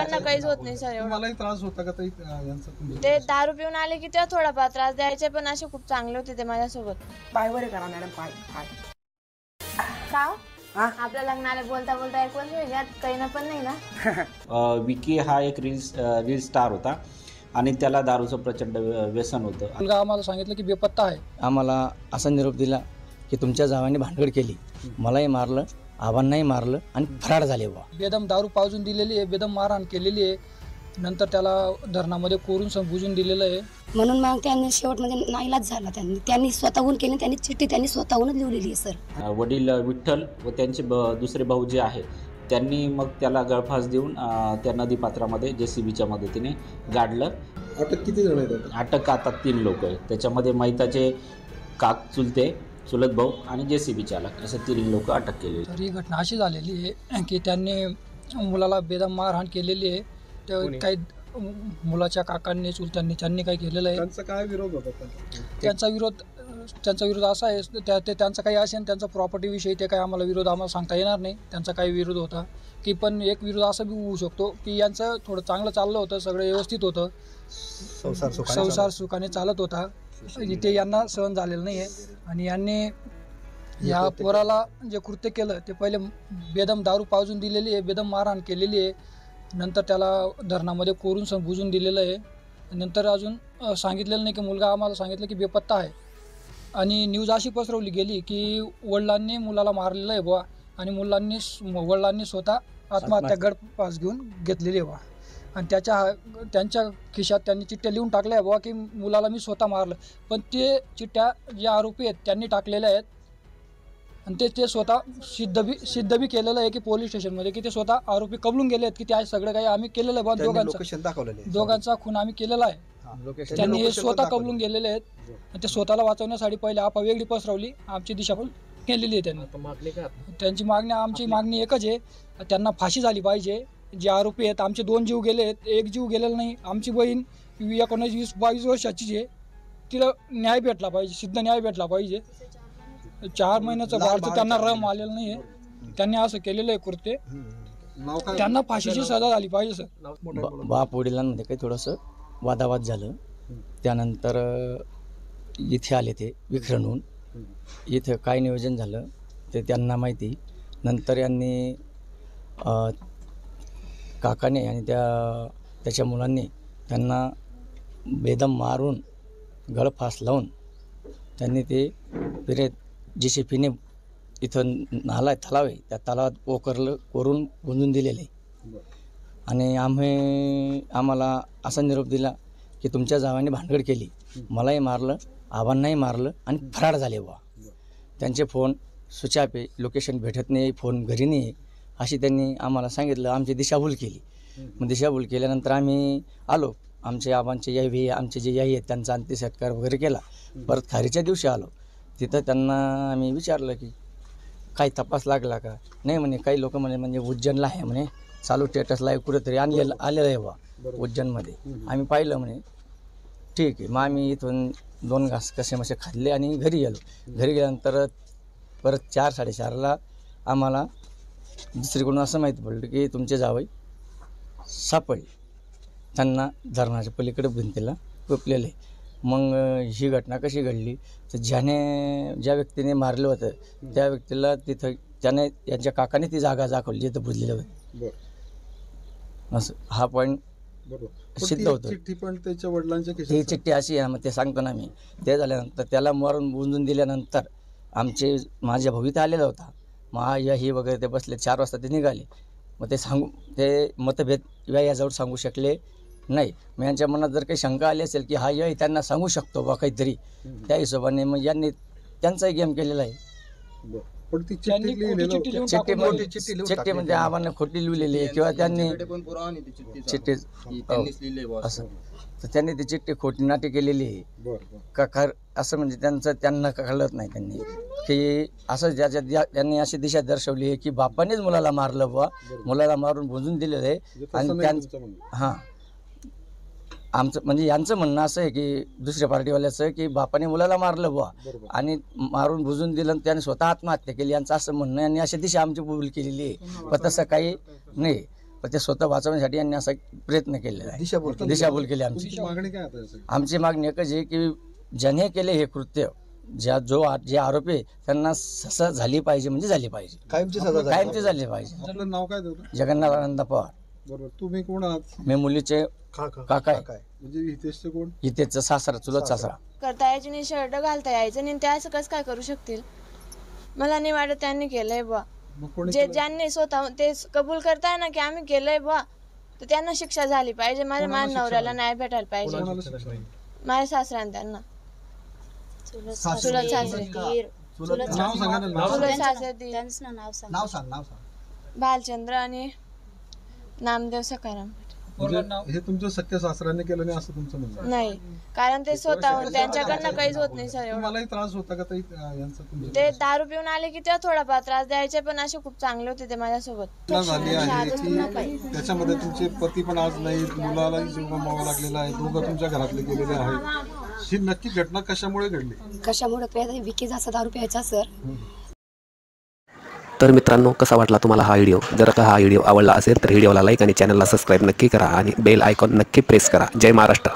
इकडनं काहीच होत नाही सर. मलाही त्रास होता का ताई यांचा? ते दारू पिऊन आले की तेव्हा थोडाफार त्रास द्यायचे, पण असे खूप चांगले होते ते माझ्यासोबत. पायवर करा मॅडम, पाय पाय का आपल्या लग्नाला बोलता बोलता एक वर्ष यात काही ना पण नाही ना. विकी हा एक रील स्टार होता आणि त्याला दारूचं प्रचंड व्यसन होतं. मुलगा आम्हाला सांगितलं की बेपत्ता आहे. आम्हाला असा निरोप दिला की तुमच्या जावाने भानगड केली, मलाही मारलं, आबांनाही मारलं आणि फरार झाले. बेदम दारू पाजून दिलेली आहे, बेदम मारहाण केलेली आहे, नंतर त्याला धरणामध्ये कोरून संबुजून दिलेलं आहे. म्हणून मग त्यांनी शेवटमध्ये नाईलाज झाला. त्यांनी स्वतःहून केली, त्यांनी चिठ्ठी त्यांनी स्वतःहूनच लिहिलेली आहे सर. वडील विठ्ठल व त्यांचे दुसरे भाऊ जे आहे त्यांनी मग त्याला गळफास देऊन त्या नदीपात्रामध्ये JCBच्या मदतीने गाडलं. अटक किती जण आहेत? अटक आता 3 लोक आहेत. त्याच्यामध्ये मैताचे चुलते, चुलत भाऊ आणि JCB चालक असे 3 लोक अटक केलेली. तर ही घटना अशी झालेली आहे की त्यांनी मुलाला बेदम मारहाण केलेली आहे. ते काही मुलाच्या काकांनी, चुलत्यांनी त्यांनी काय केलेलं आहे. त्यांचा काय विरोध होता? त्यांचा विरोध असा आहे, त्यांचा काही असेल त्यांचा प्रॉपर्टीविषयी ते काही आम्हाला सांगता येणार नाही. त्यांचा काही विरोध होता की, पण एक विरोध असा बी होऊ शकतो की यांचं थोडं चांगलं चाललं होतं, सगळं व्यवस्थित होतं, संसार सुखाने चालत होता. ते यांना सहन झालेलं नाही आहे आणि यांनी या पोराला जे कृत्य केलं ते पहिले बेदम दारू पाजून दिलेली आहे, बेदम मारहाण केलेली आहे, नंतर त्याला धरणामध्ये कोरून संबुजून दिलेलं आहे. नंतर अजून सांगितलेलं नाही की मुलगा आम्हाला सांगितलं की बेपत्ता आहे. आणि न्यूज अशी पसरवली गेली की वडिलांनी मुलाला मारलेलं आहे बुवा आणि वडिलांनी स्वतः आत्महत्या गळफास घेऊन घेतलेली आहे बुवा. आणि त्यांच्या खिशात त्यांनी चिठ्ठ्या लिहून टाकल्या आहे बुवा की मुलाला मी स्वतः मारलं. पण ते चिठ्ठ्या जे आरोपी आहेत त्यांनी टाकलेल्या आहेत आणि ते स्वतः सिद्ध बी केलेलं आहे की पोलीस स्टेशनमध्ये की ते स्वतः आरोपी कबलून गेले आहेत की ते सगळं काही आम्ही केलेलं आहे बुवा. दोघांचा खून आम्ही केलेला आहे. त्यांनी हे स्वतः कबलून गेलेले आहेत. ते स्वतःला वाचवण्यासाठी पहिले आपा वेगळी पसरवली, आमची दिशाभूल केलेली आहे त्यांनी. आमची मागणी एकच आहे, त्यांना फाशी झाली पाहिजे. जे आरोपी आहेत, आमचे 2 जीव गेले आहेत, 1 जीव गेलेला नाही. आमची बहीण 19-22 वर्षाची आहे, तिला न्याय भेटला पाहिजे, सिद्ध न्याय भेटला पाहिजे. 4 महिन्याचं बाळचं त्यांना रम आलेलं नाही आहे. त्यांनी असं केलेलं आहे कृत्य, त्यांना फाशीची सजा झाली पाहिजे सर. बाप वडिलांमध्ये काही थोडंसं वादावाद झालं. त्यानंतर इथे आले ते विखरणून. इथं काय नियोजन झालं ते त्यांना माहिती. नंतर यांनी काकाने आणि त्याच्या मुलांनी त्यांना बेदम मारून गळफास लावून त्यांनी ते JCBने इथं तलाव आहे त्या तलावात कोरून गुंजून दिलेले. आणि आम्हाला असा निरोप दिला की तुमच्या जावाने भानगड केली, मलाही मारलं, आबांनाही मारलं आणि फरार झाले बुवा. त्यांचे फोन स्विच ऑफ आहे, लोकेशन भेटत नाही, फोन घरी नाही, अशी त्यांनी आम्हाला सांगितलं. आमची दिशाभूल केली. मग दिशाभूल केल्यानंतर आम्ही आलो. आमचे आबांचे याई आमचे जे याई आहेत त्यांचा अंत्यसत्कार वगैरे केला. परत खारीच्या दिवशी आलो. तिथं त्यांना आम्ही विचारलं की काही तपास लागला का? नाही म्हणे. काही लोक म्हणजे उज्जैनला आहे म्हणे, चालू स्टेटसला कुठेतरी आलेलं आहे बा उज्जैनमध्ये. आम्ही पाहिलं म्हणे. ठीक आहे. मग आम्ही इथून 2 घास कसे खाल्ले आणि घरी गेलो. घरी गेल्यानंतर परत 4-4:30ला आम्हाला दुसरीकडून असं माहिती पडलं की तुमचे जावई सापडले, त्यांना धरणाच्या पलीकडे भिंतीला कोपलेले. मग ही घटना कशी घडली तर ज्या व्यक्तीने मारलं होतं त्या व्यक्तीला तिथं त्याने यांच्या काकाने ती जागा दाखवली जिथं बुजलेलं होतं. असं हा पॉईंट सिद्ध होतं. ही चिठ्ठी अशी आहे. मग ते सांगतो ना मी. ते झाल्यानंतर त्याला मारून बुंजून दिल्यानंतर माझ्या भाऊ इथं आलेला होता. मग ही वगैरे ते बसले. 4 वाजता ते निघाले. मग ते मतभेद याजवळ सांगू शकले नाही. मग यांच्या मनात जर काही शंका आली असेल की हा यही त्यांना सांगू शकतो बा काहीतरी, त्या हिशोबाने मग यांनी त्यांचाही गेम केलेला आहे. चिठ्ठी म्हणजे आम्हाला खोटी लिहिलेली आहे किंवा त्यांनी चिठ्ठी असं, तर त्यांनी ती चिठ्ठी खोटी नाटी केलेली आहे का असं म्हणजे त्यांना कळत नाही. त्यांनी की असं त्यांनी अशी दिशा दर्शवली आहे की बापानेच मुलाला मारलं बुवा, मुलाला मारून बुजून दिलेलं आहे. आणि हां, आमचं म्हणजे यांचं म्हणणं असं आहे की दुसऱ्या पार्टीवाल्याचं की बापाने मुलाला मारलं बुवा आणि मारून बुजून दिलं आणि त्याने स्वतः आत्महत्या केली, यांचं असं म्हणणं. आणि अशा दिशा आमची बोल केलेली आहे. पण तसं काही नाही. पण ते स्वतः वाचवण्यासाठी यांनी असा प्रयत्न केलेला आहे. दिशाभूल केली आमची. तुमची मागणी काय आता यासाठी? आमची मागणी एकच आहे की ज्याने केले हे कृत्य, जे आरोपी आहे त्यांना सजा झाली पाहिजे, म्हणजे झाली पाहिजे, कायमची झाली पाहिजे. आपलं नाव काय दादा? जगन्नाथ आनंद पवार. बरोबर. तुम्ही कोण आहात? मी मुलीचे काका आहे. म्हणजे हितेशचे कोण? इथेच सासरा, चुलत सासरा. करता यायची नाही, शर्ट घालता यायचं नाही, ते असं कसं काय करू शकतील? मला नाही वाटत त्यांनी केलंय बा. मग कोणी जे ज्यांनी स्वतः ते कबूल करताय ना की आम्ही केलंय बा, तर त्यांना शिक्षा झाली पाहिजे. माझ्या नवऱ्याला न्याय भेटायला पाहिजे. कोणाला शिक्षा नाही? माझ्या सासऱ्याने त्यांना चुलत सासरे नाव सांगा ना, नाव. चुलत सासरे ती नाव सांग. भालचंद्र आणि नामदेव सकाराम. म्हणजे हे तुमच्या सख्या सासऱ्याने केलं नाही असं तुमचं म्हणणं आहे? नाही, कारण ते स्वतःहून त्यांच्याकडनं काहीच होत नाही सर. एवढं तुम्हालाही त्रास होता का ताई यांचा? तुमच्या ते दारू पिऊन आले की तेव्हा थोडाफार त्रास द्यायचे, पण असे खूप चांगले होते ते माझ्यासोबत. घटना झाली आहे की त्याच्यामध्ये तुमचे पती पण आज नाही, मुलालाही जीव गमवावा लागलेला आहे, दोघं तुमच्या घरातले गेलेले आहेत. ही नक्की घटना कशामुळे घडली? कशामुळे? विकी जास्त दारू प्यायचा सर. तर मित्रांनो, कसा वाटला तुम्हाला हा व्हिडिओ? जर का हा व्हिडिओ आवडला असेल तर व्हिडिओला लाईक आणि चॅनलला सबस्क्राईब नक्की करा आणि बेल आयकॉन नक्की प्रेस करा. जय महाराष्ट्र.